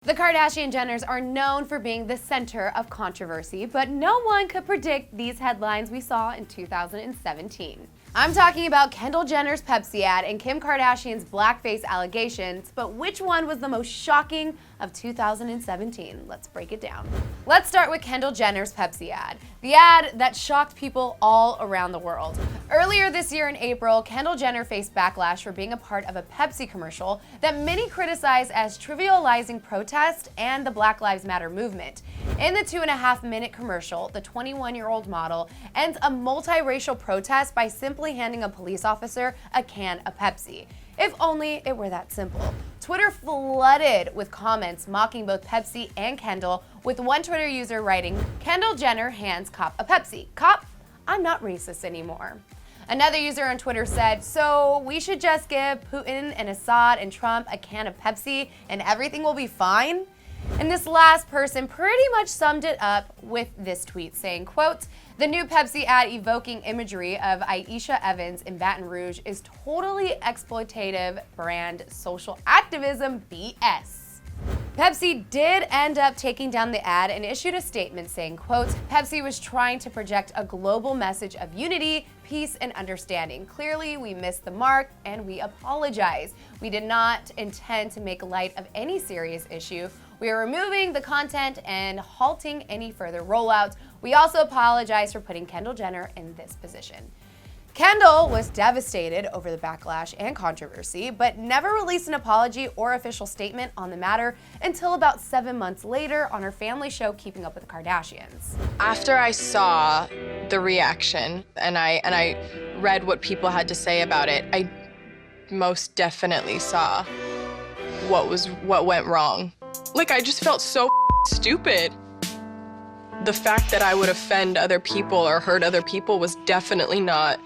The Kardashian Jenners are known for being the center of controversy, but no one could predict these headlines we saw in 2017. I'm talking about Kendall Jenner's Pepsi ad and Kim Kardashian's Blackface allegations, but which one was the most shocking of 2017? Let's break it down. Let's start with Kendall Jenner's Pepsi ad, the ad that shocked people all around the world. Earlier this year in April, Kendall Jenner faced backlash for being a part of a Pepsi commercial that many criticize as trivializing protest and the Black Lives Matter movement. In the 2.5-minute commercial, the 21-year-old model ends a multiracial protest by simply handing a police officer a can of Pepsi. If only it were that simple. Twitter flooded with comments mocking both Pepsi and Kendall, with one Twitter user writing, "Kendall Jenner hands cop a Pepsi. Cop, I'm not racist anymore." Another user on Twitter said, "So we should just give Putin and Assad and Trump a can of Pepsi and everything will be fine?" And this last person pretty much summed it up with this tweet saying, quote, "The new Pepsi ad evoking imagery of Aisha Evans in Baton Rouge is totally exploitative brand social activism BS." Pepsi did end up taking down the ad and issued a statement saying, quote, "Pepsi was trying to project a global message of unity, peace, and understanding. Clearly, we missed the mark and we apologize. We did not intend to make light of any serious issue. We are removing the content and halting any further rollouts. We also apologize for putting Kendall Jenner in this position." Kendall was devastated over the backlash and controversy, but never released an apology or official statement on the matter until about 7 months later on her family show, Keeping Up with the Kardashians. After I saw the reaction and I read what people had to say about it, I most definitely saw what went wrong. Like, I just felt so stupid. The fact that I would offend other people or hurt other people was definitely not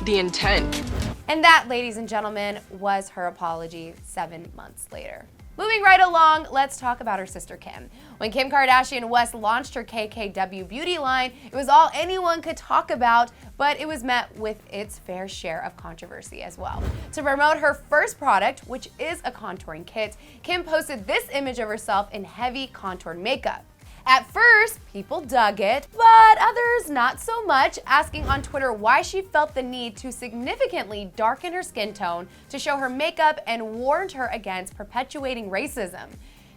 the intent. And that, ladies and gentlemen, was her apology 7 months later. Moving right along, let's talk about her sister Kim. When Kim Kardashian West launched her KKW beauty line, it was all anyone could talk about, but it was met with its fair share of controversy as well. To promote her first product, which is a contouring kit, Kim posted this image of herself in heavy contoured makeup. At first, people dug it, but others not so much, asking on Twitter why she felt the need to significantly darken her skin tone to show her makeup and warned her against perpetuating racism.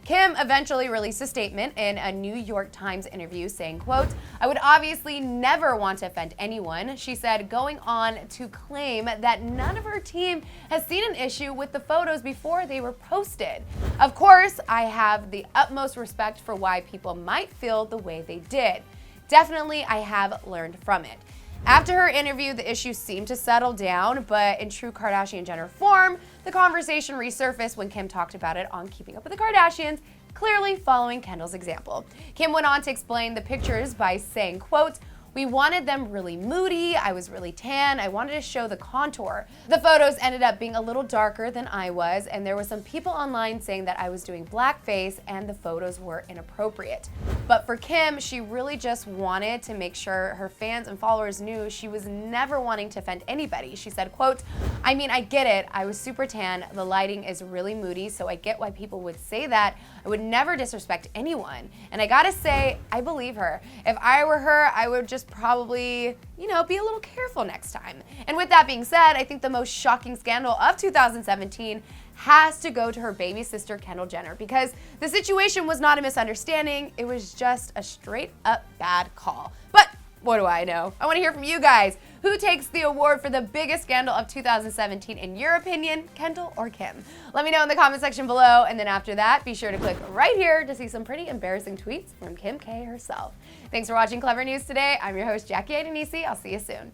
Kim eventually released a statement in a New York Times interview saying, quote, "I would obviously never want to offend anyone," she said, going on to claim that none of her team has seen an issue with the photos before they were posted. "Of course, I have the utmost respect for why people might feel the way they did. Definitely, I have learned from it." After her interview, the issue seemed to settle down, but in true Kardashian Jenner form, the conversation resurfaced when Kim talked about it on Keeping Up with the Kardashians, clearly following Kendall's example. Kim went on to explain the pictures by saying, quote, "We wanted them really moody, I was really tan, I wanted to show the contour. The photos ended up being a little darker than I was, and there were some people online saying that I was doing blackface and the photos were inappropriate." But for Kim, she really just wanted to make sure her fans and followers knew she was never wanting to offend anybody. She said, quote, "I mean, I get it, I was super tan, the lighting is really moody, so I get why people would say that. I would never disrespect anyone. And I gotta say, I believe her. If I were her, I would just probably, be a little careful next time." And with that being said, I think the most shocking scandal of 2017 has to go to her baby sister, Kendall Jenner, because the situation was not a misunderstanding, it was just a straight up bad call. But what do I know? I want to hear from you guys. Who takes the award for the biggest scandal of 2017 in your opinion, Kendall or Kim? Let me know in the comment section below, and then after that, be sure to click right here to see some pretty embarrassing tweets from Kim K herself. Thanks for watching Clevver News today. I'm your host, Jackie Adenisi. I'll see you soon.